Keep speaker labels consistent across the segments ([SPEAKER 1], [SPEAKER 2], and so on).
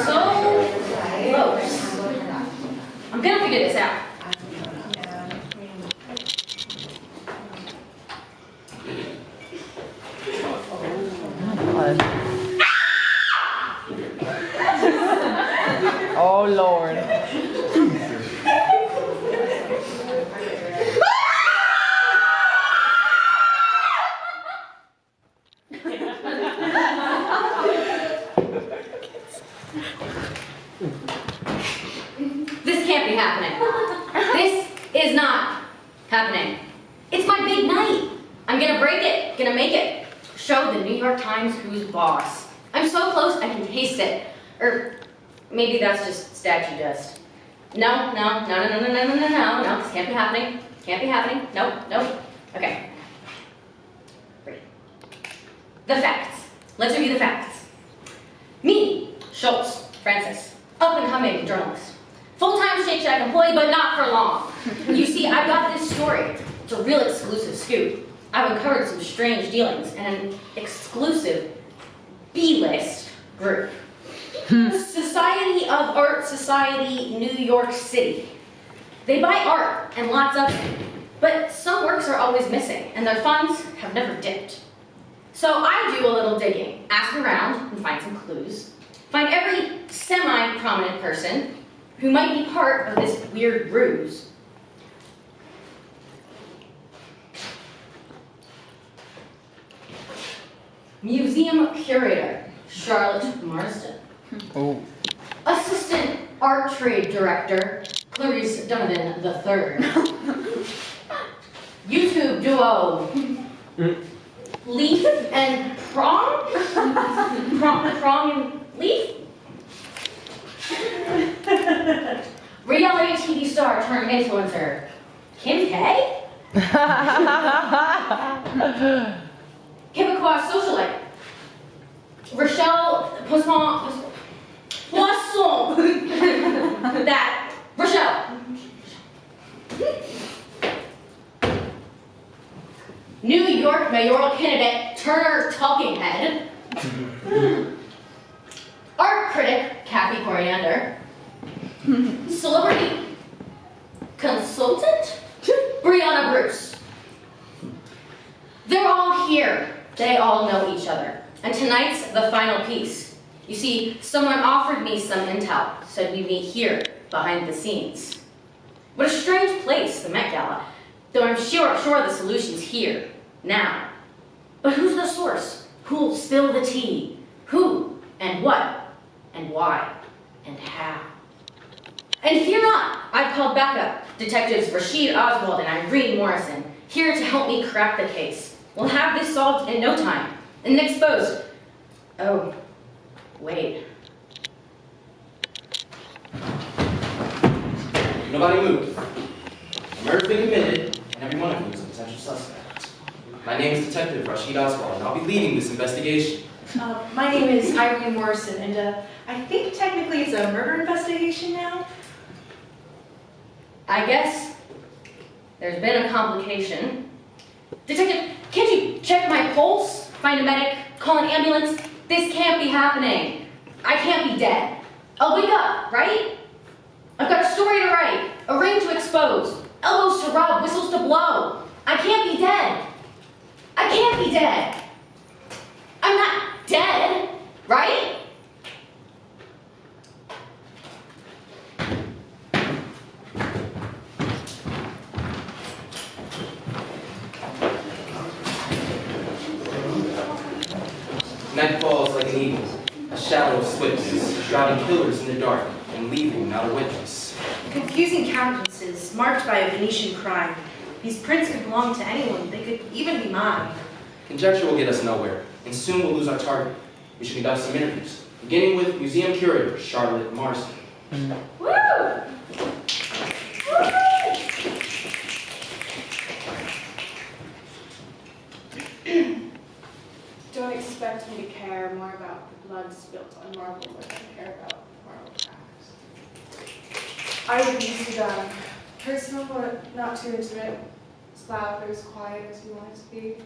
[SPEAKER 1] so close. I'm gonna figure this out.
[SPEAKER 2] Oh, Lord.
[SPEAKER 1] This can't be happening. This is not happening. It's my big night. I'm gonna break it, gonna make it. Show the New York Times who's boss. I'm so close I can taste it. Or maybe that's just statue dust. No, this can't be happening. Can't be happening. Nope. Okay. Great. The facts. Let's review the facts. Me, Schultz, Francis, up-and-coming journalist. Full-time Shake Shack employee, but not for long. You see, I've got this story. It's a real exclusive scoop. I've uncovered some strange dealings and an exclusive B-list group. Society of Art Society, New York City. They buy art and lots of it, but some works are always missing and their funds have never dipped. So I do a little digging, ask around and find some clues. Find every semi-prominent person who might be part of this weird ruse. Museum curator, Charlotte Marsden.
[SPEAKER 2] Oh.
[SPEAKER 1] Assistant art trade director, Clarice Donovan III. YouTube duo, Leaf and Prong? Prong and Leaf? Reality TV star turned influencer, Kim K? Quebecois socialite, Rochelle Poisson. That, Rochelle. New York mayoral candidate, Turner Talking Head. Art critic, Kathy Coriander. Celebrity consultant, Brianna Bruce. They're all here. They all know each other. And tonight's the final piece. You see, someone offered me some intel, said we meet here, behind the scenes. What a strange place, the Met Gala, though I'm sure the solution's here, now. But who's the source? Who'll spill the tea? Who, and what, and why, and how? And fear not, I've called backup, Detectives Rashid Oswald and Irene Morrison, here to help me crack the case. We'll have this solved in no time, and exposed. Oh. Wait.
[SPEAKER 3] Nobody moved. A murder's been committed, and every one of you is a potential suspect. My name is Detective Rashid Oswald, and I'll be leading this investigation.
[SPEAKER 4] My name is Irene Morrison, and I think technically it's a murder investigation now.
[SPEAKER 1] I guess there's been a complication. Detective, can't you check my pulse? Find a medic? Call an ambulance? This can't be happening. I can't be dead. I'll wake up, right? I've got a story to write, a ring to expose, elbows to rub, whistles to blow. I can't be dead. I can't be dead. I'm not dead, right?
[SPEAKER 3] Night falls like an eagle, a shadow of swiftness, driving killers in the dark and leaving not a witness.
[SPEAKER 4] Confusing countenances, marked by a Venetian crime. These prints could belong to anyone. They could even be mine.
[SPEAKER 3] Conjecture will get us nowhere, and soon we'll lose our target. We should conduct some interviews, beginning with museum curator Charlotte Marsden.
[SPEAKER 1] Woo!
[SPEAKER 5] Don't expect me to care more about the blood spilt on marble than I care about marble cracks. I would be Sudan. Personal but not too intimate. As loud or as quiet as you want it to be.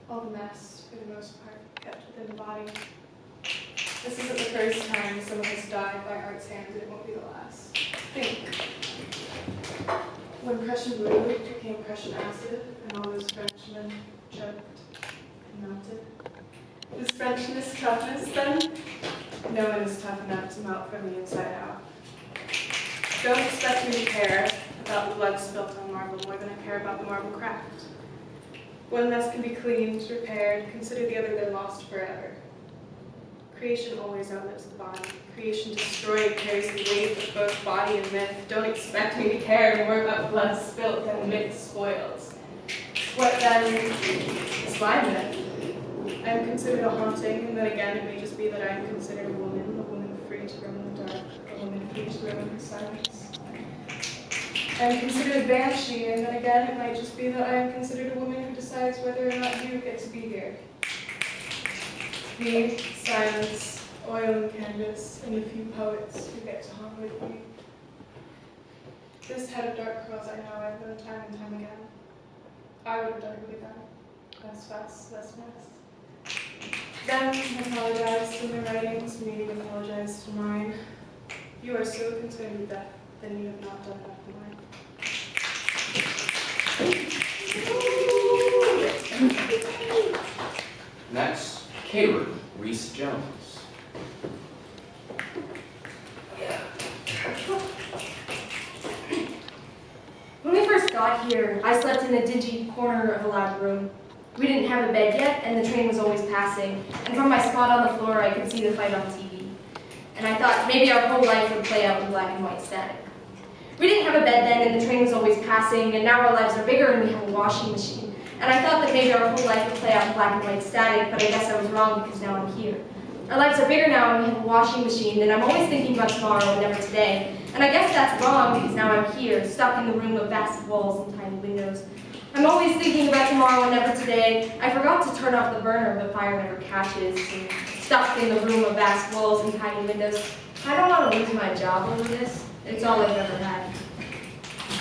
[SPEAKER 5] All the mess, for the most part, kept within the body. This isn't the first time someone has died by art's hands, and it won't be the last. Think. When Prussian blue became Prussian acid, and all those Frenchmen choked and melted. Is Frenchness toughness, then? No one is tough enough to melt from the inside out. Don't expect me to care about the blood spilt on marble more than I care about the marble craft. One mess can be cleaned, repaired, consider the other then lost forever. Creation always outlives the body. Creation destroyed carries the weight of both body and myth. Don't expect me to care more about blood spilt than myth spoils. What then is my myth? I am considered a haunting, and then again it may just be that I am considered a woman free to roam in the dark, a woman free to roam in her silence. I am considered a banshee, and then again it might just be that I am considered a woman who decides whether or not you get to be here. Me, silence, oil and canvas, and a few poets who get to haunt with me. This head of dark curls I know I've done time and time again. I would have done it really bad. Less fuss, less mess. Them apologized to their writings, me apologized to mine. You are so concerned with death, then you have not done enough for mine.
[SPEAKER 3] Next, caterer, Reese Jones.
[SPEAKER 4] When we first got here, I slept in a dingy corner of a loud room. We didn't have a bed yet, and the train was always passing. And from my spot on the floor, I could see the fight on TV. And I thought maybe our whole life would play out in black and white static. We didn't have a bed then, and the train was always passing, and now our lives are bigger and we have a washing machine. And I thought that maybe our whole life would play out in black and white static, but I guess I was wrong because now I'm here. Our lives are bigger now and we have a washing machine, and I'm always thinking about tomorrow and never today. And I guess that's wrong because now I'm here, stuck in the room of vast walls and tiny windows. I'm always thinking about tomorrow and never today. I forgot to turn off the burner, but fire never catches. And stuck in the room of vast walls and tiny windows. I don't want to lose my job over this. It's all I've ever had.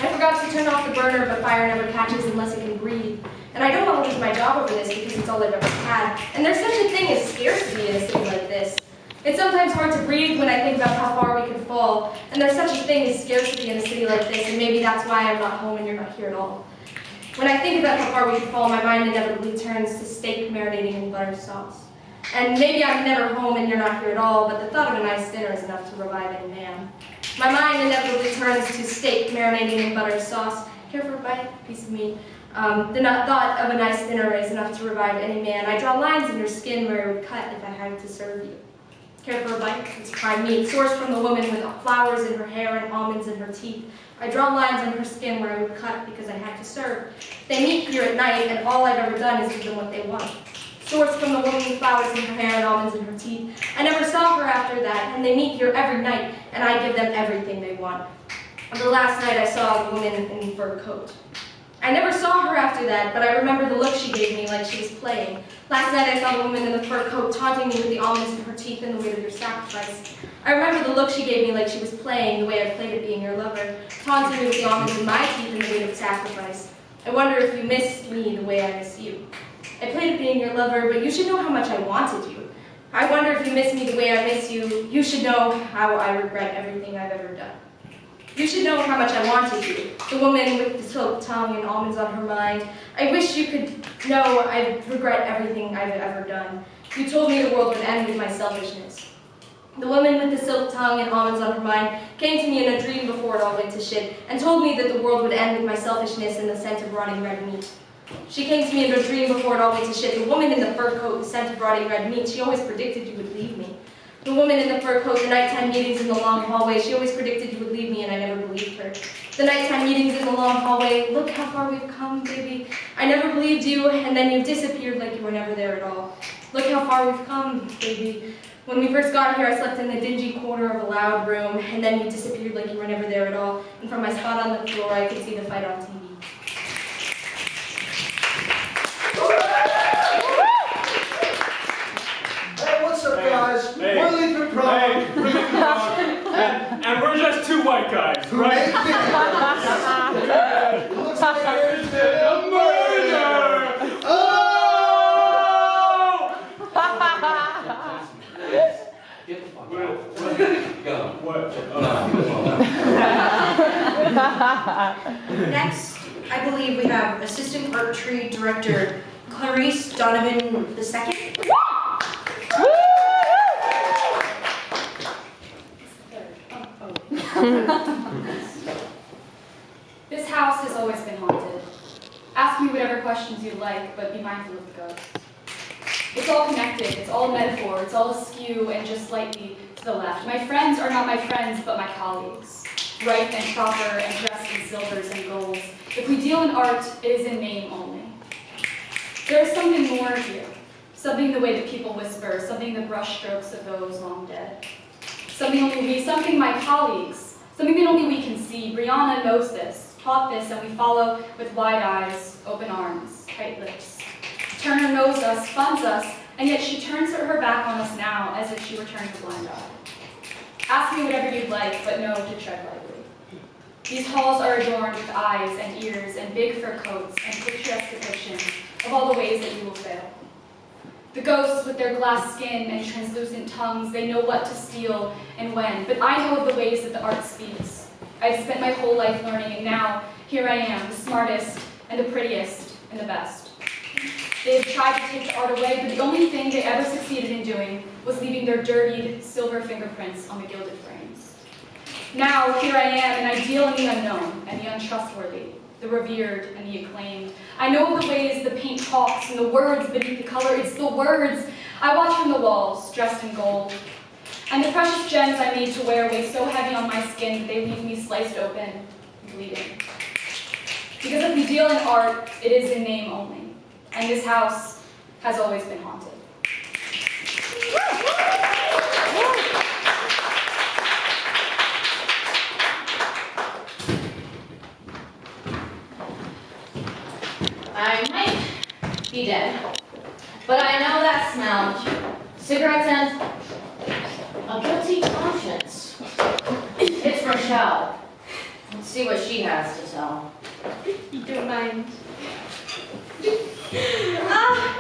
[SPEAKER 4] I forgot to turn off the burner, but fire never catches unless it can breathe. And I don't want to lose my job over this because it's all I've ever had. And there's such a thing as scarcity in a city like this. It's sometimes hard to breathe when I think about how far we could fall. And there's such a thing as scarcity in a city like this, and maybe that's why I'm not home and you're not here at all. When I think about how far we could fall, my mind inevitably turns to steak marinating in butter sauce. And maybe I'm never home and you're not here at all, but the thought of a nice dinner is enough to revive any man. My mind inevitably turns to steak marinating in butter sauce. Care for a bite? Piece of meat. The thought of a nice dinner is enough to revive any man. I draw lines in your skin where it would cut if I had to serve you. Care for a bite? It's prime meat, sourced from the woman with flowers in her hair and almonds in her teeth. I draw lines on her skin where I would cut because I had to serve. They meet here at night, and all I've ever done is give them what they want. Sourced from the woman with flowers in her hair and almonds in her teeth. I never saw her after that, and they meet here every night, and I give them everything they want. The last night I saw a woman in a fur coat. I never saw her after that, but I remember the look she gave me like she was playing. Last night I saw the woman in the fur coat taunting me with the almonds in her teeth and the weight of your sacrifice. I remember the look she gave me like she was playing, the way I played at being your lover, taunting me with the almonds in my teeth and the weight of sacrifice. I wonder if you miss me the way I miss you. I played at being your lover, but you should know how much I wanted you. I wonder if you miss me the way I miss you. You should know how I regret everything I've ever done. You should know how much I wanted you, the woman with the silk tongue and almonds on her mind. I wish you could know I regret everything I've ever done. You told me the world would end with my selfishness. The woman with the silk tongue and almonds on her mind came to me in a dream before it all went to shit and told me that the world would end with my selfishness and the scent of rotting red meat. She came to me in a dream before it all went to shit. The woman in the fur coat, the scent of rotting red meat, she always predicted you would leave me. The woman in the fur coat, the nighttime meetings in the long hallway, she always predicted you would leave me and I never believed her. The nighttime meetings in the long hallway, look how far we've come, baby. I never believed you, and then you disappeared like you were never there at all. Look how far we've come, baby. When we first got here, I slept in the dingy corner of a loud room, and then you disappeared like you were never there at all. And from my spot on the floor, I could see the fight on TV.
[SPEAKER 2] Hey, what's up, guys?
[SPEAKER 6] Hey.
[SPEAKER 2] We're leaving prom.
[SPEAKER 6] Hey, we're leaving prom. And we're just two white guys,
[SPEAKER 2] Who
[SPEAKER 6] right?
[SPEAKER 2] made it? Looks like there's been
[SPEAKER 6] a murder!
[SPEAKER 2] Oh!
[SPEAKER 7] Next, I believe we have Assistant Art Tree Director Clarice Donovan II.
[SPEAKER 8] This house has always been haunted. Ask me whatever questions you like, but be mindful of the ghosts. It's all connected, it's all metaphor, it's all askew and just slightly to the left. My friends are not my friends, but my colleagues. Ripe and proper and dressed in silvers and golds. If we deal in art, it is in name only. There is something more here. Something in the way that people whisper, something in the brushstrokes of those long dead. Something my colleagues, something that only we can see. Brianna knows this, taught this, and we follow with wide eyes, open arms, tight lips. Turner knows us, funds us, and yet she turns her back on us now as if she were turned a blind eye. Ask me whatever you'd like, but know to tread lightly. These halls are adorned with eyes and ears and big fur coats and picturesque depictions of all the ways that you will fail. The ghosts with their glass skin and translucent tongues, they know what to steal and when, but I know of the ways that the art speaks. I've spent my whole life learning, and now here I am, the smartest and the prettiest and the best. They have tried to take the art away, but the only thing they ever succeeded in doing was leaving their dirtied silver fingerprints on the gilded frames. Now, here I am, and I deal in the unknown and the untrustworthy, the revered and the acclaimed. I know the ways the paint talks and the words beneath the color. It's the words I watch from the walls, dressed in gold. And the precious gems I made to wear weigh so heavy on my skin that they leave me sliced open, bleeding. Because if we deal in art, it is in name only. And this house has always been haunted.
[SPEAKER 1] I might be dead, but I know that smell. Cigarettes and a guilty conscience. It's Rochelle. Let's see what she has to tell.
[SPEAKER 4] You don't mind.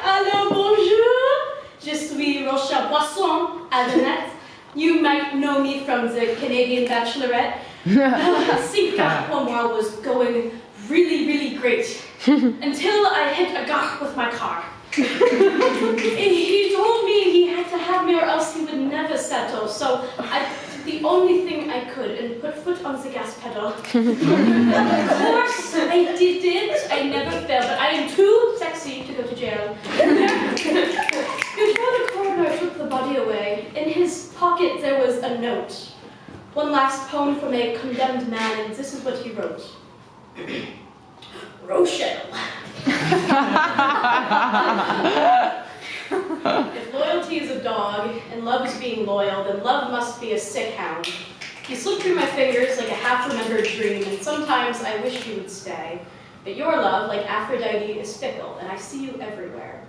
[SPEAKER 9] Alors bonjour, je suis Rochelle Poisson Avenette. You might know me from the Canadian Bachelorette. Cinca pour moi was going really great until I hit a gap with my car. He told me he had to have me or else he would never settle, so I did the only thing I could and put foot on the gas pedal. Of course, I did it. I never failed, but I am too sexy to go to jail. Before the coroner took the body away, in his pocket there was a note. One last poem from a condemned man, and this is what he wrote. Rochelle. If loyalty is a dog, and love is being loyal, then love must be a sick hound. You slip through my fingers like a half-remembered dream, and sometimes I wish you would stay. But your love, like Aphrodite, is fickle, and I see you everywhere.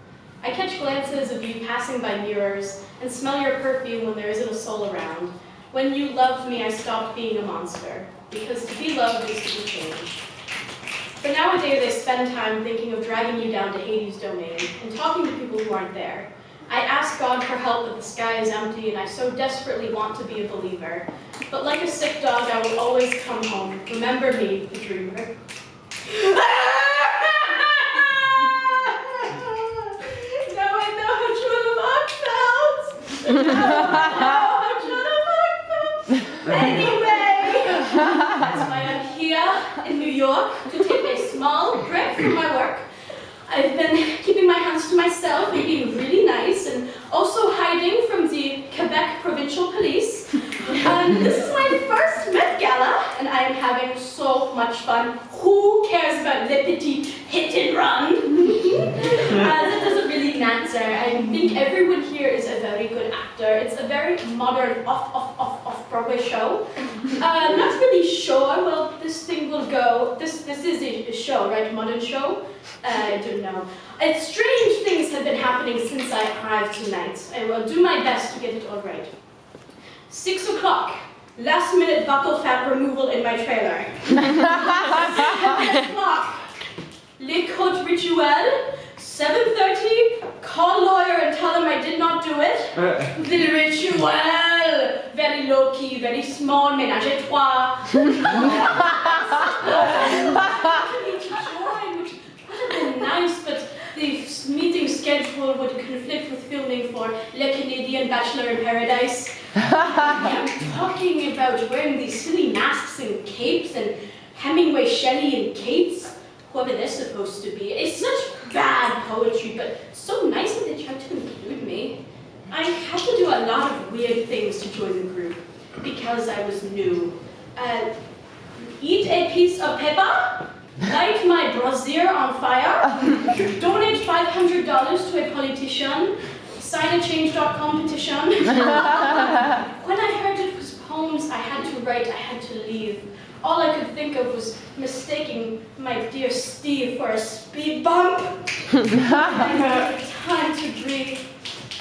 [SPEAKER 9] I catch glances of you passing by mirrors, and smell your perfume when there isn't a soul around. When you loved me, I stopped being a monster, because to be loved is to be changed. But nowadays I spend time thinking of dragging you down to Hades' domain and talking to people who aren't there. I ask God for help, but the sky is empty, and I so desperately want to be a believer. But like a sick dog, I will always come home. Remember me, the dreamer. Now I know how Joan of Arc felt. Now I know how Joan of Arc felt. Anyway, that's why I'm here in New York to take a small break from my work. I've been keeping my hands to myself and being really nice, and also hiding from the Quebec provincial police. And this is my first Met Gala, and I am having so much fun. Who cares about Le Petit hit and run? That doesn't really matter. I think everyone here is a very good actor. It's a very modern off-Broadway show. I'm not really sure well this thing will go. This is a show, right? Modern show? I don't know. Strange things have been happening since I arrived tonight. I will do my best to get it all right. 6 o'clock. Last minute buckle fat removal in my trailer. 7 o'clock. Les codes rituel. 7:30. Call lawyer and tell him I did not do it. The ritual. a very low-key, very small ménage à trois. Which would have been nice, but the meeting schedule would conflict with filming for Le Canadian Bachelor in Paradise. I'm talking about wearing these silly masks and capes and Hemingway, Shelley, and Keats, whoever they're supposed to be. It's such bad poetry, but so nice that they tried to include me. I had to do a lot of weird things to join the group because I was new. Eat a piece of pepper, light my brazier on fire, donate $500 to a politician, sign a change.com petition. When I heard it was poems I had to write, I had to leave. All I could think of was mistaking my dear Steve for a speed bump. Time to breathe.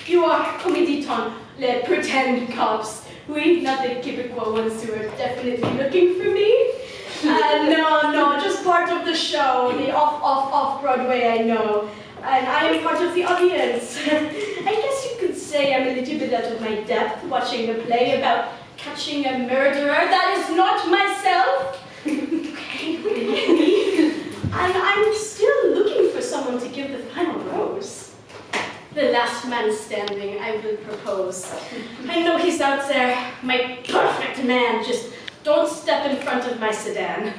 [SPEAKER 9] You are, comme dit-on, les pretend cops. Oui, not the Quebecois ones who are definitely looking for me. No, just part of the show, the off Broadway I know. And I am part of the audience. I guess you could say I'm a little bit out of my depth watching a play about catching a murderer. That is not myself. Okay, and I'm still looking for someone to give the final rose. The last man standing, I will propose. I know he's out there, my perfect man. Just don't step in front of my sedan.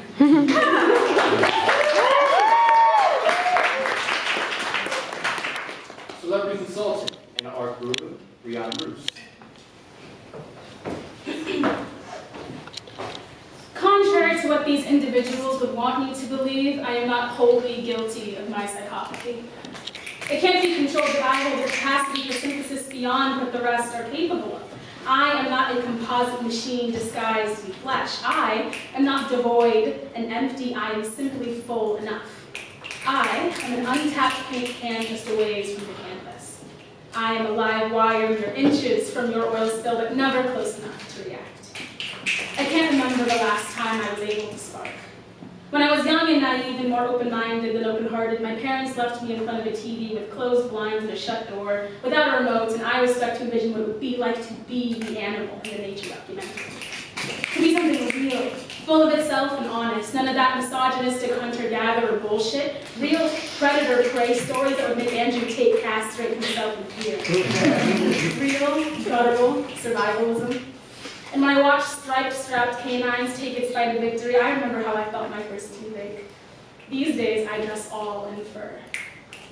[SPEAKER 3] Celebrity consultant in the art group, Brianna Bruce.
[SPEAKER 8] Contrary to what these individuals would want me to believe, I am not wholly guilty of my psychopathy. It can't be controlled that I hold a capacity for synthesis beyond what the rest are capable of. I am not a composite machine disguised in flesh. I am not devoid and empty. I am simply full enough. I am an untapped paint can just a ways from the canvas. I am a live wire mere inches from your oil spill, but never close enough to react. I can't remember the last time I was able to spark. When I was young and naive and more open-minded than open-hearted, my parents left me in front of a TV with closed blinds and a shut door, without a remote, and I was stuck to envision what it would be like to be the animal in the nature documentary. To be something real, full of itself and honest, none of that misogynistic hunter-gatherer bullshit, real predator-prey stories that would make Andrew Tate castrate himself in fear. Real, guttural survivalism. And when I watched striped-strapped canines take its fight to victory, I remember how I felt my first toothache. These days, I dress all in fur.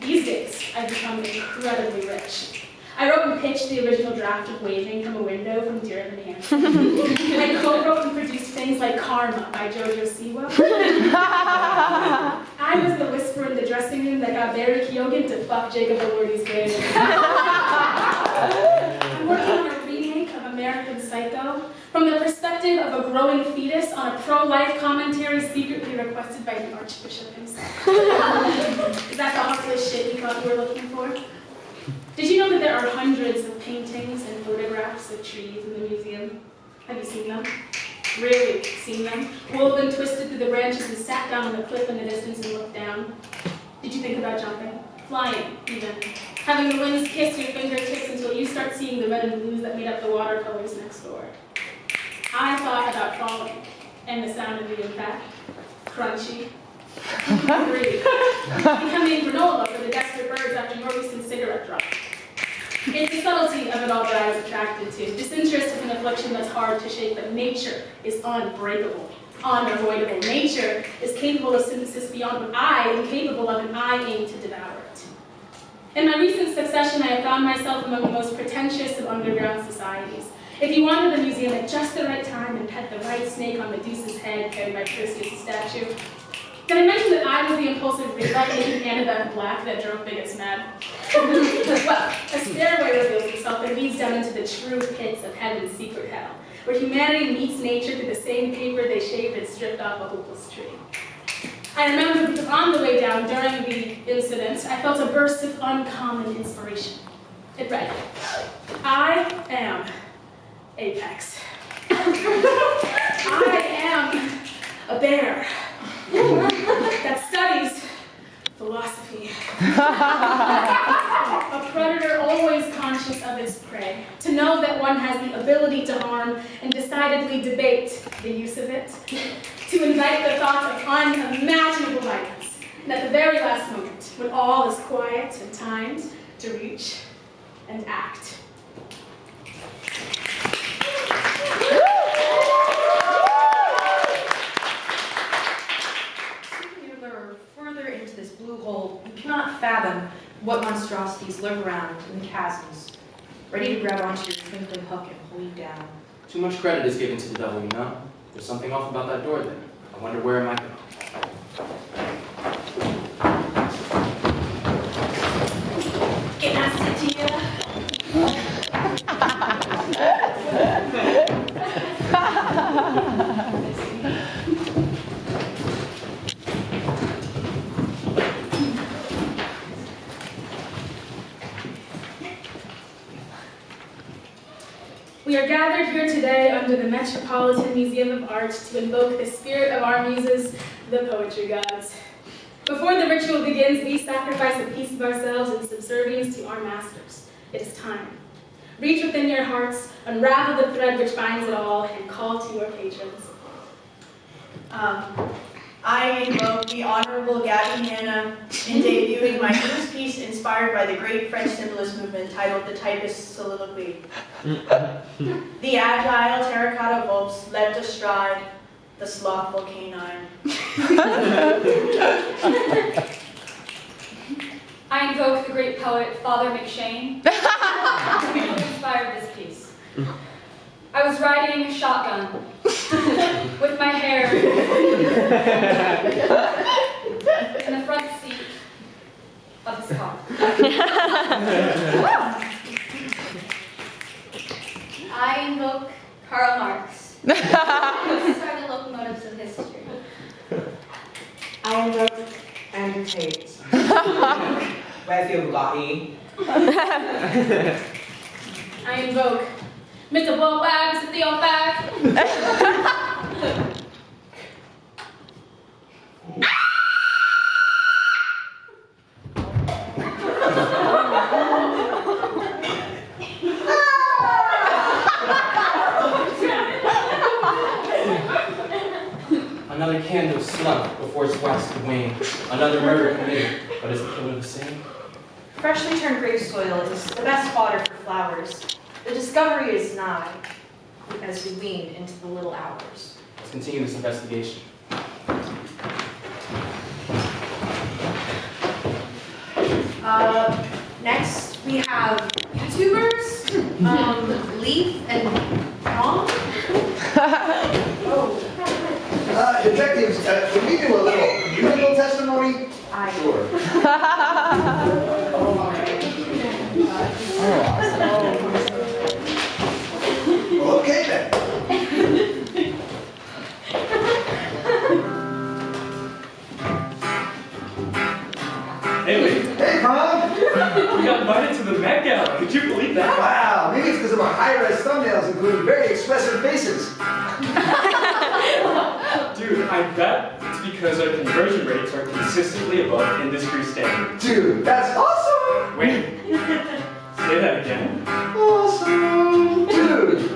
[SPEAKER 8] These days, I've become incredibly rich. I wrote and pitched the original draft of Waving from a Window from Dear Evan Hansen. I co-wrote and produced things like Karma by Jojo Siwa. I was the whisper in the dressing room that got Barry Keoghan to fuck Jacob Elordi's grave. I'm working on a remake of American Psycho from the perspective of a growing fetus on a pro-life commentary secretly requested by the Archbishop himself. Is that the heartless shit you thought you were looking for? Did you know that there are hundreds of paintings and photographs of trees in the museum? Have you seen them? Really seen them? Woven, twisted through the branches and sat down on the cliff in the distance and looked down? Did you think about jumping? Flying, even. Having the winds kiss your fingertips until you start seeing the red and blues that made up the watercolors next door. I thought about falling, and the sound of the impact. Crunchy. Breathe. Becoming granola for the desperate birds after your recent cigarette drop. It's the subtlety of it all that I was attracted to. Disinterest is an affliction that's hard to shake, but nature is unbreakable, unavoidable. Nature is capable of synthesis beyond what I am capable of, and I aim to devour it. In my recent succession, I have found myself among the most pretentious of underground societies. If you wanted the museum at just the right time and pet the right snake on Medusa's head carried by Perseus' statue, did I mention that I was the impulsive rewrite making Annabeth Black that drove bigots mad? Well, a stairway reveals itself and leads down into the true pits of heaven's secret hell, where humanity meets nature through the same paper they shaved and stripped off a hopeless tree. I remember that on the way down during the incident, I felt a burst of uncommon inspiration. It read, I am Apex. I am a bear that studies the
[SPEAKER 5] philosophy. A predator always conscious of its prey. To know that one has the ability to harm and decidedly debate the use of it. To invite the thought of unimaginable violence. And at the very last moment, when all is quiet and timed, to reach and act.
[SPEAKER 7] Further into this blue hole, you cannot fathom what monstrosities lurk around in the chasms, ready to grab onto your twinkling hook and pull you down.
[SPEAKER 3] Too much credit is given to the devil, you know. There's something off about that door there. I wonder where it might go.
[SPEAKER 9] Can I sit here?
[SPEAKER 5] We are gathered here today under the Metropolitan Museum of Art to invoke the spirit of our muses, the poetry gods. Before the ritual begins, we sacrifice a piece of ourselves in subservience to our masters. It is time. Reach within your hearts, unravel the thread which binds it all, and call to your patrons.
[SPEAKER 9] I invoke the Honorable Gabby Hanna in debuting my first piece inspired by the great French symbolist movement titled The Typist's Soliloquy. The agile terracotta wolves leapt astride the slothful canine.
[SPEAKER 8] I invoke the great poet Father McShane, who inspired this piece. I was riding a shotgun with my hair in the front seat of his car.
[SPEAKER 10] I invoke Karl Marx. These are the locomotives of history.
[SPEAKER 11] I invoke Andrew Tate.
[SPEAKER 12] Where's your Bugatti?
[SPEAKER 5] I invoke Mr. Bullwags at the old back.
[SPEAKER 3] Another candle snuffed before its wax could wane. Another murder committed, but is the killer the same?
[SPEAKER 7] Freshly turned grave soil is the best fodder for flowers. The discovery is nigh, as we lean into the little hours.
[SPEAKER 3] Let's continue this investigation.
[SPEAKER 7] Next, we have YouTubers, Leaf and Tom.
[SPEAKER 2] Detectives, can we do a little medical testimony?
[SPEAKER 3] Sure.
[SPEAKER 2] Well, okay then.
[SPEAKER 6] Hey, Lee.
[SPEAKER 2] Hey, Mom!
[SPEAKER 6] We got invited to the Met Gala. Could you believe that?
[SPEAKER 2] Wow, maybe it's because of our high-res thumbnails including very expressive faces.
[SPEAKER 6] Dude, I bet it's because our conversion rates are consistently above industry standards.
[SPEAKER 2] Dude, that's awesome!
[SPEAKER 6] Wait, say that again.
[SPEAKER 2] Awesome! Dude!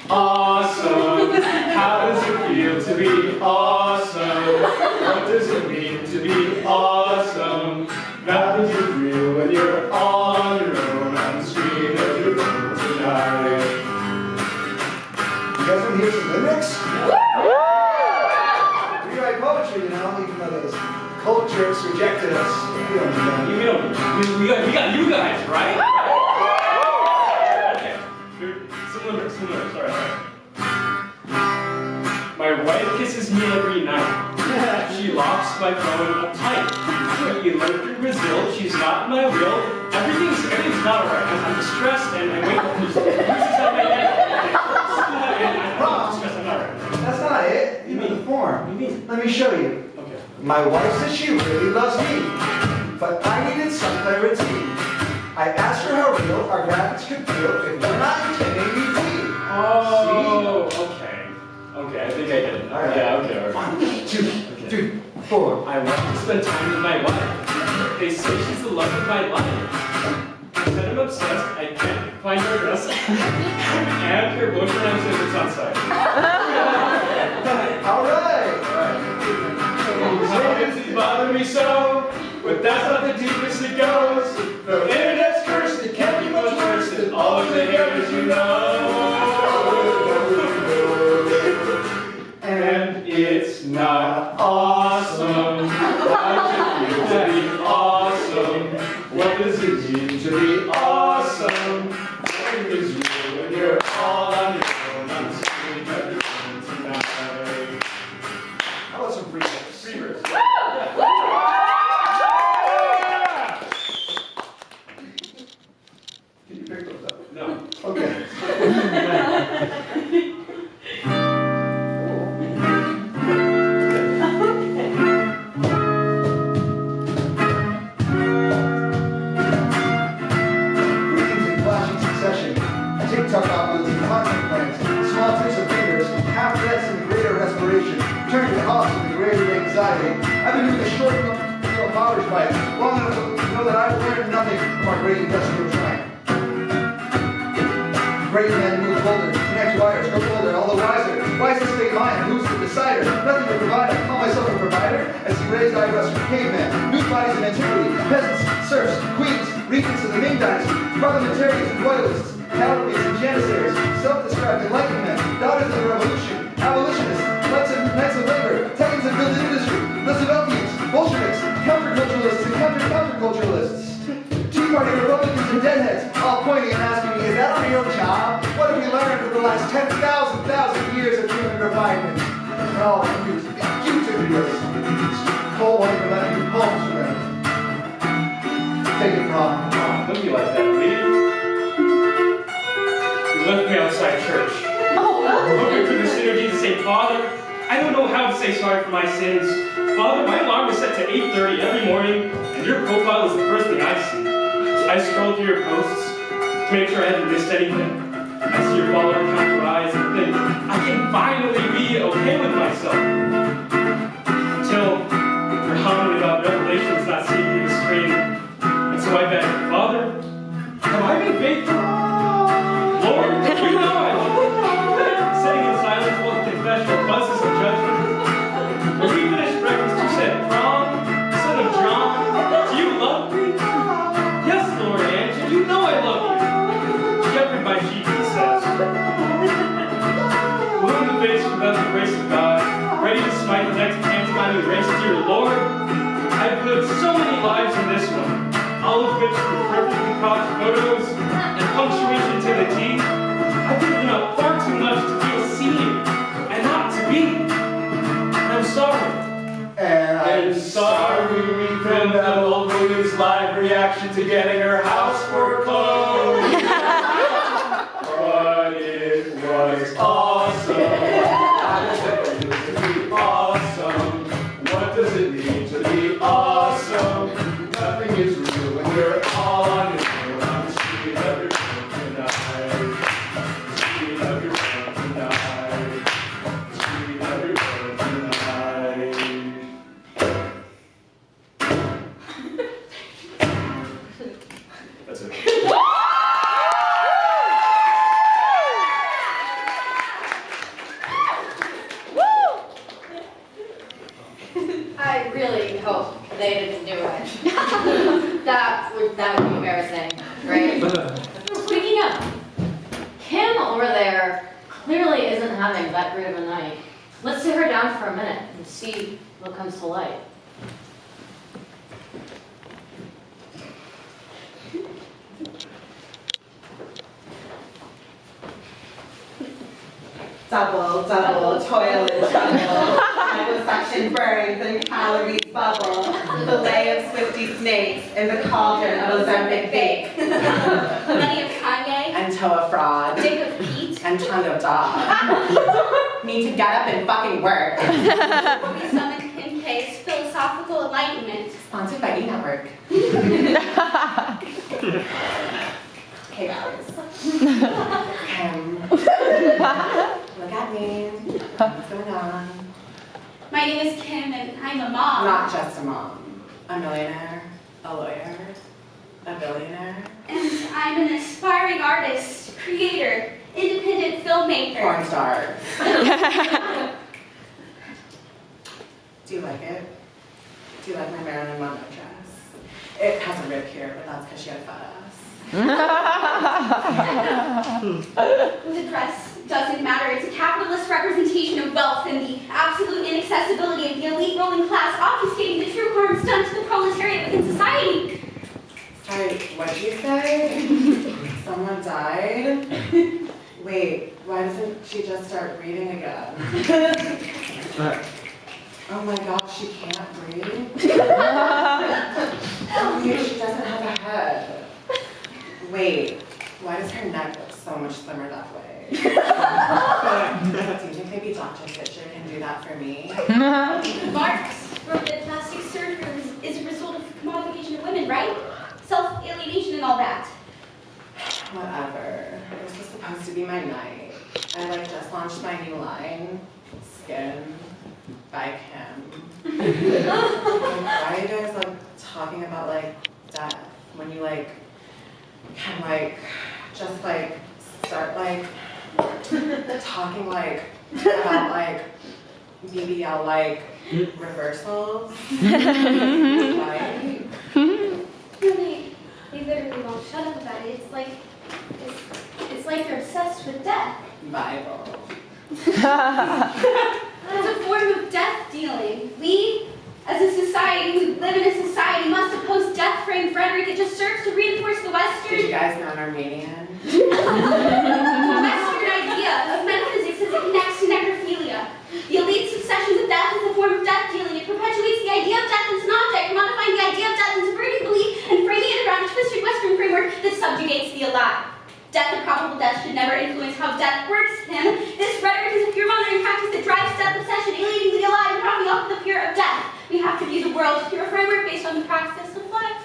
[SPEAKER 6] Awesome. How does it feel to be awesome? What does it mean to be awesome? How does it feel when you're on your own on the street of your room tonight?
[SPEAKER 2] You guys want to hear some lyrics? We write poetry, you know, even though those cult jerks rejected us. We don't need them.
[SPEAKER 6] We got you guys, right? Okay. Some lyrics, sorry. My wife kisses me every night. She locks my phone uptight. We learned through Brazil, she's not my will. Everything's not alright. I'm distressed and I wait for bruises on my neck. I'm distressed, I'm not right.
[SPEAKER 2] That's not it. You mean the form.
[SPEAKER 6] What do you mean?
[SPEAKER 2] Let me show you.
[SPEAKER 6] Okay.
[SPEAKER 2] My wife says she really loves me, but I needed some clarity. I asked her how real our graphics could feel if we're not intending to be.
[SPEAKER 6] Oh, okay. Okay, I think I get it.
[SPEAKER 2] All right.
[SPEAKER 6] Yeah, okay, alright.
[SPEAKER 2] 1, 2, 3. 4.
[SPEAKER 6] I want to spend time with my wife. They say she's the love of my life. I said I'm obsessed, I can't find her address. And her boyfriend says it's outside.
[SPEAKER 2] All right.
[SPEAKER 6] How does it bother me so? But that's not the deepest it goes. The internet's cursed, it can't be much worse than all of the haters you know. And it's not awesome. Why does it feel to be awesome? What does it mean to be awesome? Nothing is real when you're all on your own. I'm seeing everything tonight.
[SPEAKER 2] How about some free verse?
[SPEAKER 6] Free verse.
[SPEAKER 2] Can you pick those up?
[SPEAKER 6] No.
[SPEAKER 2] Okay. Greetings in flashing succession. TikTok uploads and content plans. Small tips of fingers. Half breaths in the greater respiration. Turn to cost in the greater anxiety. I've been doing a short powers bite long enough to know that I've learned nothing from our great industrial giant. Great men move bolder, connect wires, grow older, all the wiser. Why is this fate mine? Who's the decider? Nothing to provide. I call myself a provider. I see raised eyebrows from cavemen, nude bodies in antiquity, peasants, serfs, queens, regents of the Ming Dynasty, parliamentarians and royalists, cavalries and janissaries, self-described enlightened men, daughters of the revolution, abolitionists, knights of labor, titans of building industry, Rooseveltians, Bolsheviks, counterculturalists and counterculturalists. Tea Party Republicans and deadheads, all pointing and asking me, is that a real job? What have we learned over the last 10,000 years of human refinement? And all cute videos. Cold one for letting you poems for them. Take it, Ron.
[SPEAKER 6] Don't be like that, lady. You left me outside church. Looking for the synergy to say, Father, I don't know how to say sorry for my sins. Father, my alarm was set to 8:30 every morning, and your profile is the first thing I see. I scroll through your posts to make sure I haven't missed anything. I see your follower count rise and think, I can finally be okay with myself. Until your homily about revelations not seeing through the screen. And so I beg, Father, have I been faithful? Lord, you know I love you. Sitting in silence while the confessional buzzes of judgment. When we finished breakfast, you said, Prom, son of John, do you love me? Yes, Lord, Angie, you know I love you. Shepherd my sheep, he says. Blue in the face without the grace of God, ready to smite the next pantomime race, dear Lord. I've lived so many lives in this one, all of which were perfectly cropped photos and punctuation to the T. I've given up far too much to feel seen and not to be. And I'm sorry.
[SPEAKER 2] And I'm sorry we filmed that old woman's live reaction to getting her house foreclosed. But it was awesome. How does it feel to be awesome? What does it mean to be awesome? Nothing is real when you're all on your own. I'm seeing everything tonight. Seeing everything tonight. Seeing everything tonight.
[SPEAKER 6] That's it.
[SPEAKER 1] I really hope they didn't do it. that would be embarrassing, right? Speaking of, Kim over there clearly isn't having that great of a night. Let's sit her down for a minute and see what comes to light.
[SPEAKER 11] Double, toilet trouble. Liposuction burns and calories bubble. Fillet of Swifty snakes in the cauldron of Ozempic bake.
[SPEAKER 10] Money of Kanye,
[SPEAKER 11] And toe of fraud.
[SPEAKER 10] dick of Pete.
[SPEAKER 11] And tongue of dog. Need to get up and fucking work.
[SPEAKER 10] We summon Kim K's philosophical enlightenment.
[SPEAKER 11] Sponsored by E-Network. Hey guys. Look at me. What's going on?
[SPEAKER 10] My name is Kim, and I'm a mom.
[SPEAKER 11] Not just a mom. A millionaire, a lawyer, a billionaire.
[SPEAKER 10] And I'm an aspiring artist, creator, independent filmmaker.
[SPEAKER 11] Porn star. Do you like it? Do you like my Marilyn Monroe dress? It has a rib here, but that's because she had a fat ass.
[SPEAKER 10] The dress doesn't matter. It's a capitalist representation of wealth and the absolute inaccessibility of the elite ruling class, obfuscating the true harms done to the proletariat within society.
[SPEAKER 11] Sorry, what did you say? Someone died? Wait, why doesn't she just start breathing again? Oh my god, she can't breathe? Oh, wait, she doesn't have a head. Wait, why does her neck look so much slimmer that way? Do you think maybe Dr. Fisher can do that for me?
[SPEAKER 10] Marx wrote that plastic surgery is a result of commodification of women, right? Self-alienation and all that.
[SPEAKER 11] Whatever. This was supposed to be my night. I just launched my new line, Skin by Kim. Why are you guys talking about death when you can just start talking about BBL reversals? Right?
[SPEAKER 10] No, they literally won't shut up about it. It's like they're obsessed with death.
[SPEAKER 11] Bible.
[SPEAKER 10] It's a form of death dealing. We, as a society, we live in a society, must oppose death-framed rhetoric. It just serves to reinforce the Western...
[SPEAKER 11] Did you guys know I'm Armenian?
[SPEAKER 10] Western idea of metaphysics as it connects to necrophilia. The elite's obsession with death is a form of death dealing. It perpetuates the idea of death as an object, modifying the idea of death and subverting belief and framing it around a twisted Western framework that subjugates the alive. Death or probable death should never influence how death works, Kim. This rhetoric is a fear-mongering practice that drives death obsession, alienating the alive and propping up the fear of death. We have to view the world through a framework based on the practice of life.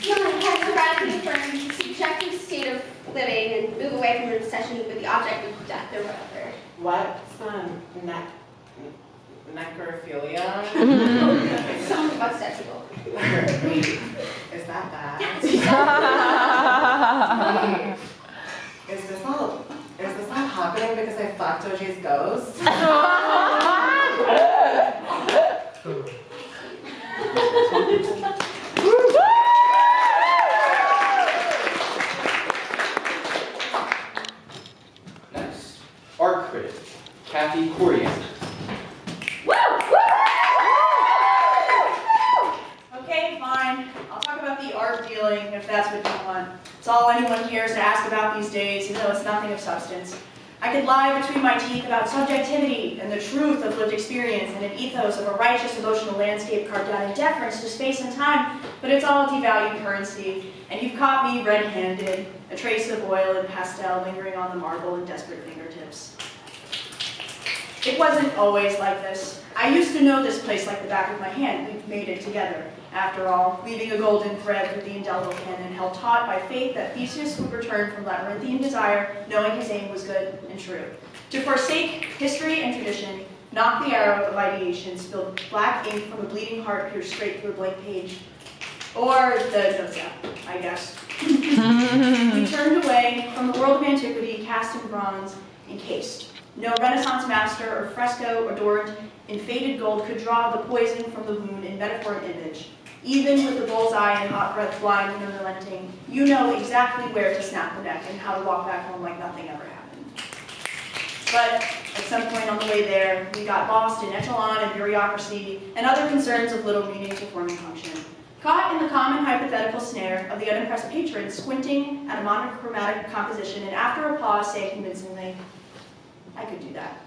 [SPEAKER 10] No, I have to radically affirm the subjective state of living and move away from an obsession with the object of death or whatever.
[SPEAKER 11] What's necrophilia?
[SPEAKER 10] Sounds about sexual.
[SPEAKER 11] Is that bad?
[SPEAKER 10] Yes.
[SPEAKER 11] Is this all happening because I fucked OJ's ghost?
[SPEAKER 3] Next, art critic, Kathy Coriander.
[SPEAKER 13] Okay, fine. I'll talk about the art dealing if that's what you want. It's all anyone cares to ask about these days, even though it's nothing of substance. I could lie between my teeth about subjectivity and the truth of lived experience and an ethos of a righteous emotional landscape carved out in deference to space and time, but it's all devalued currency, and you've caught me red-handed, a trace of oil and pastel lingering on the marble and desperate fingertips. It wasn't always like this. I used to know this place like the back of my hand. We've made it together. After all, weaving a golden thread with the indelible pen and held taut by faith that Theseus would return from labyrinthian desire, knowing his aim was good and true. To forsake history and tradition, knock the arrow of ideation, spilled black ink from a bleeding heart pierced straight through a blank page. Or the notes app, I guess. We turned away from the world of antiquity, cast in bronze, encased. No Renaissance master or fresco adorned in faded gold could draw the poison from the wound in metaphor and image. Even with the bullseye and hot breath blind and unrelenting, you know exactly where to snap the neck and how to walk back home like nothing ever happened. But at some point on the way there, we got lost in echelon and bureaucracy and other concerns of little meaning to form and function. Caught in the common hypothetical snare of the unimpressed patron squinting at a monochromatic composition and after a pause say convincingly, I could do that.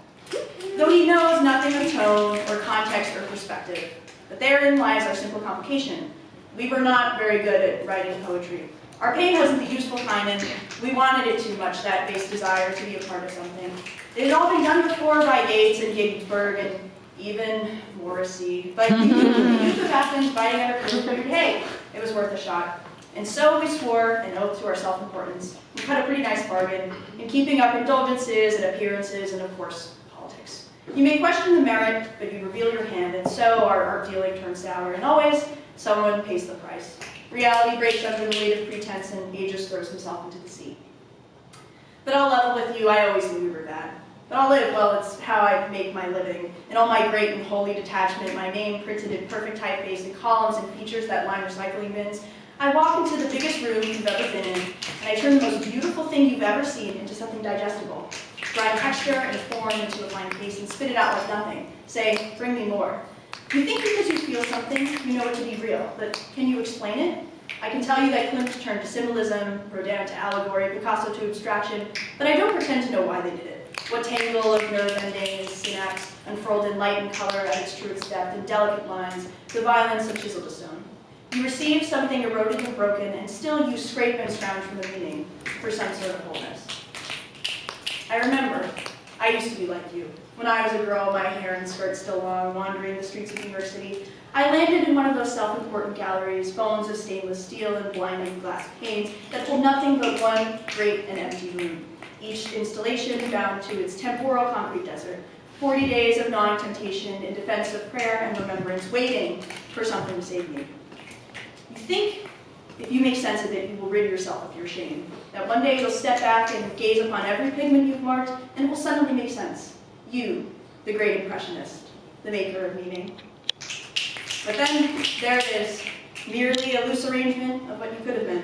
[SPEAKER 13] Though he knows nothing of tone or context or perspective. But therein lies our simple complication. We were not very good at writing poetry. Our pain wasn't the useful kind, and we wanted it too much, that base desire to be a part of something. It had all been done before by Yeats and Ginsberg and even Morrissey. But the youth of Athens fighting at our crew figured, hey, it was worth a shot. And so we swore an oath to our self-importance. We cut a pretty nice bargain in keeping up indulgences and appearances and, of course, politics. You may question the merit, but you reveal your hand, and so our art dealing turns sour, and always someone pays the price. Reality breaks under the weight of pretense, and ages throws himself into the sea. But I'll level with you, I always knew we were bad. But I'll live, well, it's how I make my living. In all my great and holy detachment, my name printed in perfect typeface in columns and features that line recycling bins, I walk into the biggest room you've ever been in, and I turn the most beautiful thing you've ever seen into something digestible. Grind texture and form into a fine paste and spit it out like nothing. Say, bring me more. You think because you feel something, you know it to be real, but can you explain it? I can tell you that Klimt turned to symbolism, Rodin to allegory, Picasso to abstraction, but I don't pretend to know why they did it. What tangle of nerve endings, synapse, unfurled in light and color at its truest depth, in delicate lines, the violence of chiseled to stone. You receive something eroded and broken, and still you scrape and scrounge from the meaning for some sort of wholeness. I remember, I used to be like you. When I was a girl, my hair and skirt still long, wandering the streets of New York City, I landed in one of those self-important galleries, bones of stainless steel and blinding glass panes that hold nothing but one great and empty room. Each installation bound to its temporal concrete desert. 40 days of gnawing temptation in defense of prayer and remembrance, waiting for something to save me. You think if you make sense of it, you will rid yourself of your shame. That one day you'll step back and gaze upon every pigment you've marked, and it will suddenly make sense. You, the great impressionist, the maker of meaning. But then, there it is, merely a loose arrangement of what you could have been.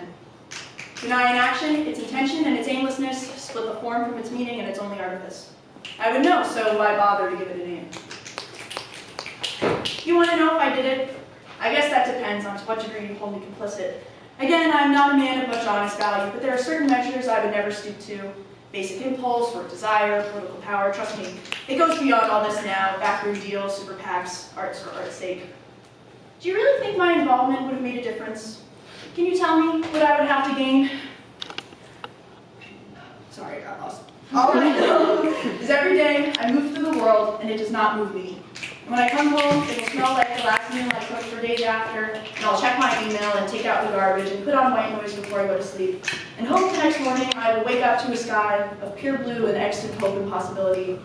[SPEAKER 13] Deny an action, its intention and its aimlessness, split the form from its meaning and its only artifice. I would know, so why bother to give it a name? You want to know if I did it? I guess that depends on to what degree you hold me complicit. Again, I'm not a man of much honest value, but there are certain measures I would never stoop to. Basic impulse, or desire, political power, trust me. It goes beyond all this now, backroom deals, super PACs, arts for art's sake. Do you really think my involvement would have made a difference? Can you tell me what I would have to gain? Sorry, I got lost. All I know is every day I move through the world and it does not move me. And when I come home, it will smell like the last meal I cooked for days after, and I'll check my email and take out the garbage and put on white noise before I go to sleep. And hope the next morning I will wake up to a sky of pure blue and extant hope and possibility.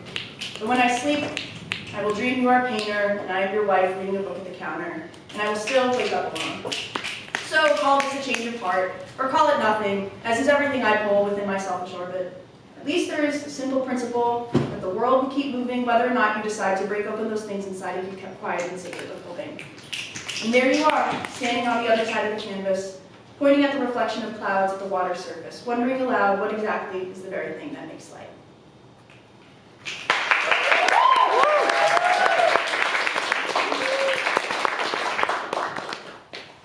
[SPEAKER 13] But when I sleep, I will dream you are a painter and I am your wife reading a book at the counter, and I will still wake up alone. So call this a change of heart, or call it nothing, as is everything I pull within my selfish orbit. At least there is a simple principle that the world will keep moving whether or not you decide to break open those things inside of you kept quiet and sacred withholding. And there you are, standing on the other side of the canvas, pointing at the reflection of clouds at the water's surface, wondering aloud what exactly is the very thing that makes light.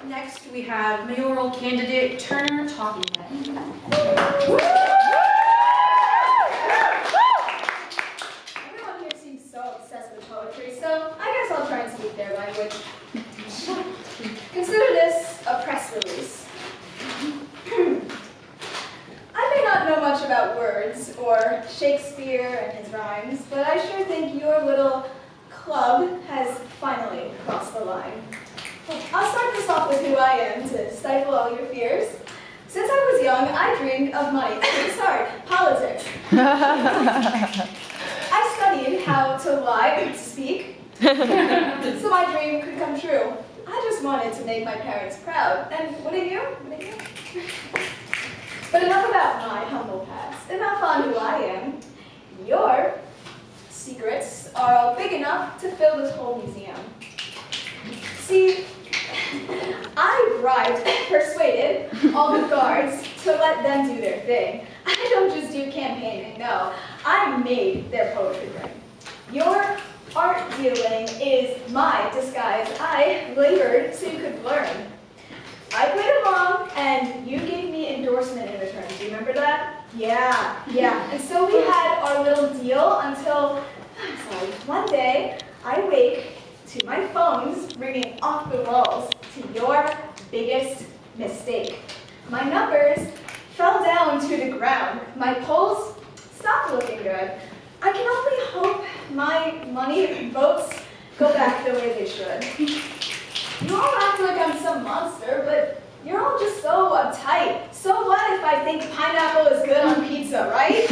[SPEAKER 7] Next, we have mayoral candidate Turner Talking Head.
[SPEAKER 8] Everyone here seems so obsessed with poetry, so I guess I'll try and speak their language. Consider this a press release. I may not know much about words or Shakespeare and his rhymes, but I sure think your little club has finally crossed the line. I'll start this off with who I am to stifle all your fears. Since I was young, I dreamed of money. Sorry, politics. I studied how to lie and speak, so my dream could come true. I just wanted to make my parents proud. And wouldn't you? Wouldn't you? But enough about my humble past. Enough on who I am. Your secrets are all big enough to fill this whole museum. See, I bribed, persuaded all the guards to let them do their thing. I don't just do campaigning, no. I made their poetry ring. Your art dealing is my disguise. I labored so you could learn. I played along, and you gave me endorsement in return. Do you remember that? Yeah. And so we had our little deal until, one day, I wake to my phones ringing off the walls to your biggest mistake. My numbers fell down to the ground. My polls stopped looking good. I can only hope my money and votes go back the way they should. You all act like I'm some monster, but you're all just so uptight. So what if I think pineapple is good on pizza, right?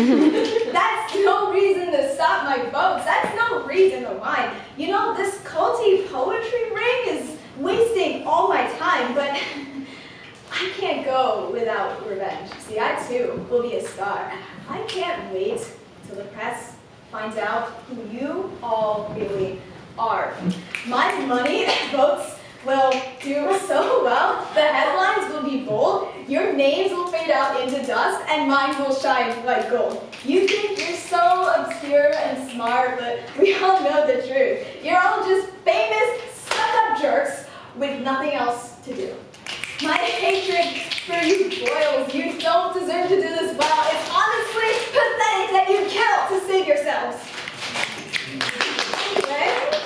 [SPEAKER 8] That's no reason to stop my votes. That's no reason
[SPEAKER 9] reads in the wine. You know, this culty poetry ring is wasting all my time, but I can't go without revenge. See, I too will be a star. I can't wait till the press finds out who you all really are. My money votes will do so well. The headlines will be bold. Your names will fade out into dust, and mine will shine like gold. You think you're so obscure and smart, but we all know the truth. You're all just famous, stuck-up jerks with nothing else to do. My hatred for you boils. You don't deserve to do this well. It's honestly pathetic that you kill to save yourselves. Anyway,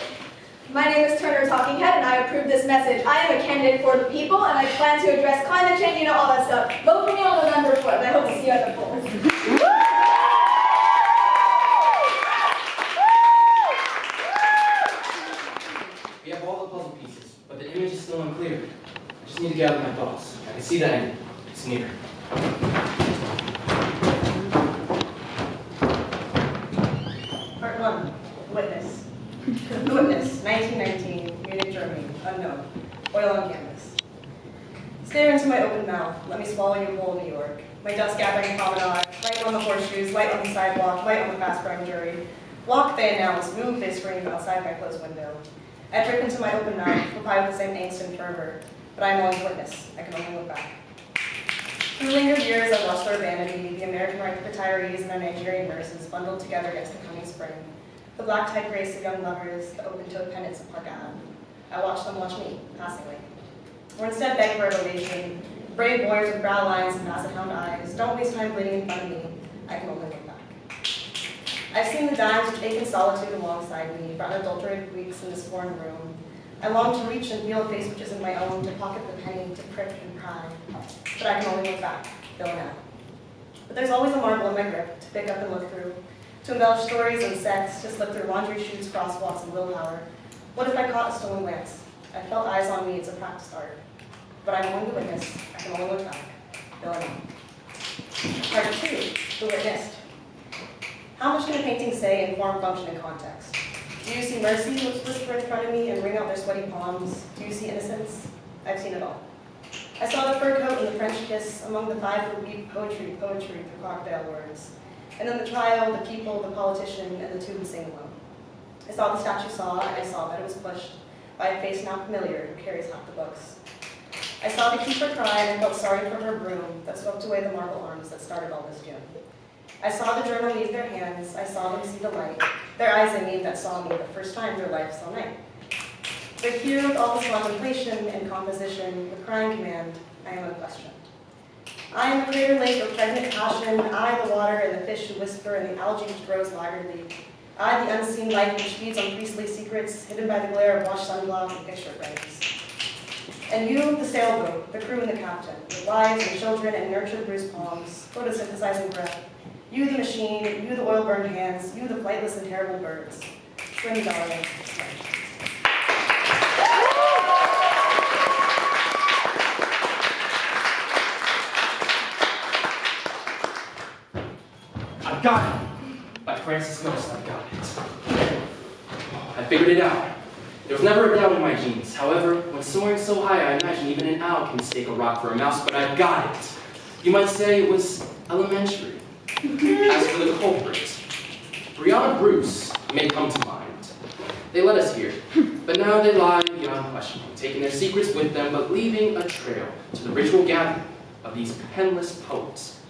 [SPEAKER 9] my name is Turner Talking Head, and I approve this message. I am a candidate for the people, and I plan to address climate change, all that stuff. Vote for me on November 4th. I hope to see you at the polls.
[SPEAKER 3] We have all the puzzle pieces, but the image is still unclear. I just need to gather my thoughts. I can see that end. It's near.
[SPEAKER 13] Part 1. Witness. Witness, 1919, Munich, Germany, unknown. Oil on canvas. Stare into my open mouth. Let me swallow you whole, New York. My dust-gathering promenade. Light on the horseshoes, light on the sidewalk, light on the fast-growing jury. Walk, they announce. Move, they scream outside my closed window. I drip into my open mouth, reply with the same angst and fervor. But I am only witness. I can only look back. Through lingered years, I watched their vanity, the American retirees and their Nigerian nurses bundled together against the coming spring. The black-tied grace of young lovers, the open-toed pennants of Park Ave. I watched them watch me, passingly. Or instead beg for a ovation. Brave boys with brow lines and basset-hound eyes, don't waste time bleeding in front of me. I can only look back. I've seen the dimes which ache in solitude alongside me, brought adulterated weeks in this foreign room. I long to reach and feel a face which isn't my own, to pocket the penny, to prick and pry. But I can only look back, though now. But there's always a marble in my grip, to pick up and look through, to embellish stories and sex, to slip through laundry chutes, crosswalks, and willpower. What if I caught a stolen glance? I felt eyes on me, it's a practice art. But I'm only the witness, I can only look back, though I know. Part 2, the witnessed. How much can a painting say in form, function, and context? Do you see mercy which whisper in front of me and wring out their sweaty palms? Do you see innocence? I've seen it all. I saw the fur coat and the French kiss among the 5 who weave poetry through crocodile words. And then the trial, the people, the politician, and the 2 who sing alone. I saw the statue saw, and I saw that it was pushed by a face now familiar who carries half the books. I saw the keeper cry and felt sorry for her broom that swept away the marble arms that started all this June. I saw the journal leave their hands, I saw them see the light, their eyes I mean that saw me the first time their life saw night. But here with all this contemplation and composition, with crying command, I am unquestioned. I am the crater lake of pregnant passion, I the water and the fish who whisper and the algae which grows laggardly. I the unseen life which feeds on priestly secrets, hidden by the glare of washed sunblock and picture frames. And you, the sailboat, the crew and the captain, with wives and children and nurtured bruised palms, photosynthesizing breath. You the machine, you the oil-burned hands, you the flightless and terrible birds. Swim, darling, swim.
[SPEAKER 3] I've got it! By Francis Ghost, I've got it. I figured it out. There was never a doubt in my genes. However, when soaring so high, I imagine even an owl can mistake a rock for a mouse, but I've got it. You might say it was elementary. As for the culprit, Brianna Bruce may come to mind. They led us here, but now they lie beyond questioning, taking their secrets with them, but leaving a trail to the ritual gathering of these penless poets.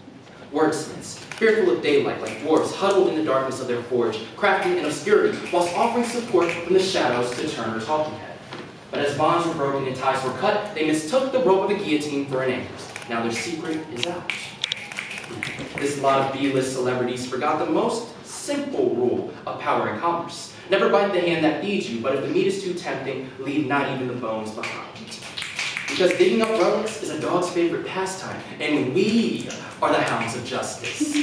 [SPEAKER 3] Wordsmiths, fearful of daylight like dwarfs huddled in the darkness of their forge, crafting in obscurity, whilst offering support from the shadows to Turner Talking Head. But as bonds were broken and ties were cut, they mistook the rope of a guillotine for an anchor. Now their secret is out. This lot of B-list celebrities forgot the most simple rule of power and commerce. Never bite the hand that feeds you, but if the meat is too tempting, leave not even the bones behind. Because digging up relics is a dog's favorite pastime, and we are the hounds of justice.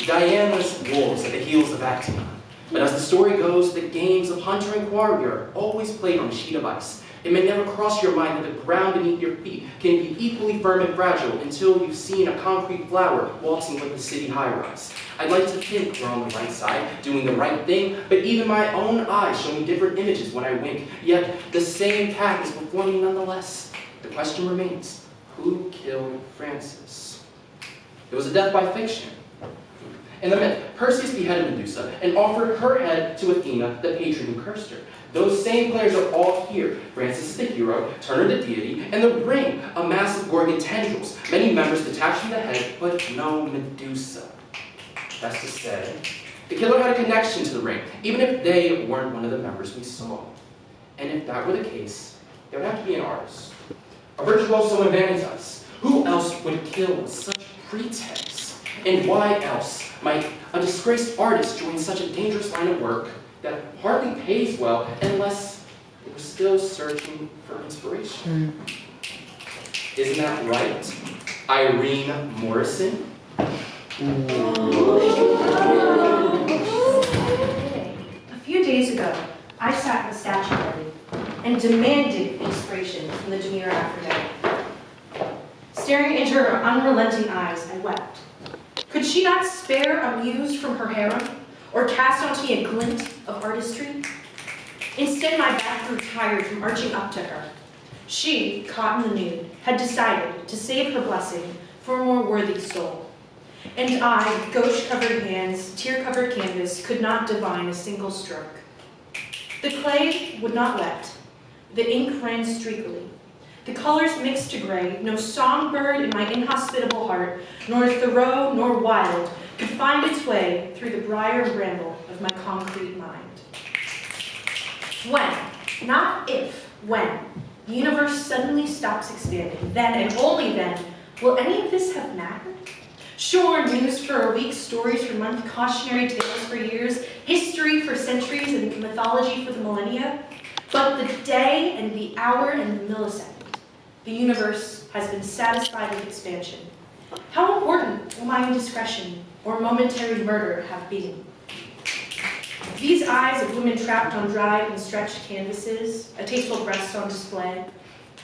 [SPEAKER 3] Diana's wolves at the heels of Actaeon. But as the story goes, the games of hunter and warrior are always played on a sheet of ice, It may never cross your mind that the ground beneath your feet can be equally firm and fragile until you've seen a concrete flower waltzing with a city high-rise. I'd like to think we're on the right side, doing the right thing, but even my own eyes show me different images when I wink, yet the same path is before me nonetheless. The question remains, who killed Francis? It was a death by fiction. In the myth, Perseus beheaded Medusa and offered her head to Athena, the patron who cursed her. Those same players are all here. Francis is the hero, Turner the deity, and the ring, a mass of Gorgon tendrils, many members detached from the head, but no Medusa. That's to say, the killer had a connection to the ring, even if they weren't one of the members we saw. And if that were the case, there would have to be an artist. A virtuoso in vanitas. Who else would kill with such pretense? And why else might a disgraced artist join such a dangerous line of work that hardly pays well unless we're still searching for inspiration? Isn't that right, Irene Morrison?
[SPEAKER 7] A few days ago, I sat in the statue garden and demanded inspiration from the demure Aphrodite. Staring into her unrelenting eyes, I wept. Could she not spare a muse from her harem, or cast onto me a glint of artistry? Instead, my back grew tired from arching up to her. She, caught in the nude, had decided to save her blessing for a more worthy soul. And I, with gauche-covered hands, tear-covered canvas, could not divine a single stroke. The clay would not let. The ink ran streakily. The colors mixed to gray. No songbird in my inhospitable heart, nor Thoreau nor Wilde, could find its way through the briar and bramble of my concrete mind. When, not if, when, the universe suddenly stops expanding, then and only then, will any of this have mattered? Sure, news for a week, stories for a month, cautionary tales for years, history for centuries, and mythology for the millennia. But the day and the hour and the millisecond, the universe has been satisfied with expansion. How important will my indiscretion or momentary murder have been? These eyes of women trapped on dried and stretched canvases, a tasteful breast on display,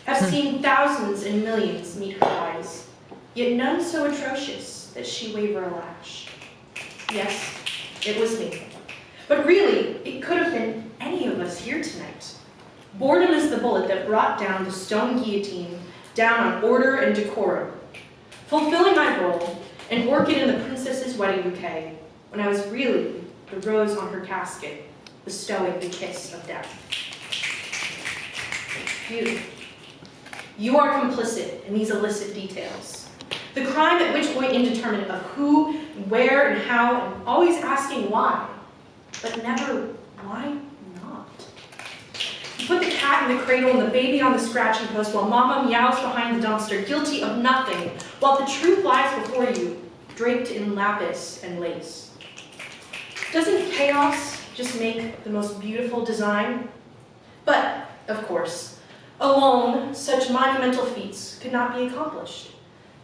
[SPEAKER 7] have seen thousands and millions meet her eyes, yet none so atrocious that she waver a lash. Yes, it was me. But really, it could have been any of us here tonight. Boredom is the bullet that brought down the stone guillotine, down on order and decorum, fulfilling my role, an orchid in the princess's wedding bouquet, when I was really the rose on her casket, bestowing the kiss of death. You are complicit in these illicit details. The crime at which point indeterminate of who, and where, and how, and always asking why, but never why not. You put the cat in the cradle and the baby on the scratching post while mama meows behind the dumpster, guilty of nothing, while the truth lies before you, draped in lapis and lace. Doesn't chaos just make the most beautiful design? But, of course, alone, such monumental feats could not be accomplished.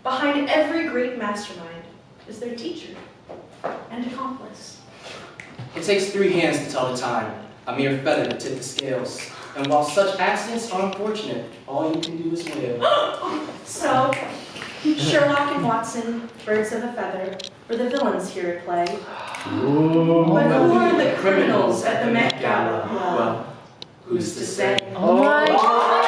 [SPEAKER 7] Behind every great mastermind is their teacher and accomplice.
[SPEAKER 3] It takes 3 hands to tell the time, a mere feather to tip the scales. And while such accidents are unfortunate, all you can do is wail.
[SPEAKER 7] So, Sherlock and Watson, birds of a feather, were the villains here at play. But who are the criminals at the Met Gala? Well,
[SPEAKER 3] Who's to say?
[SPEAKER 7] Oh my God!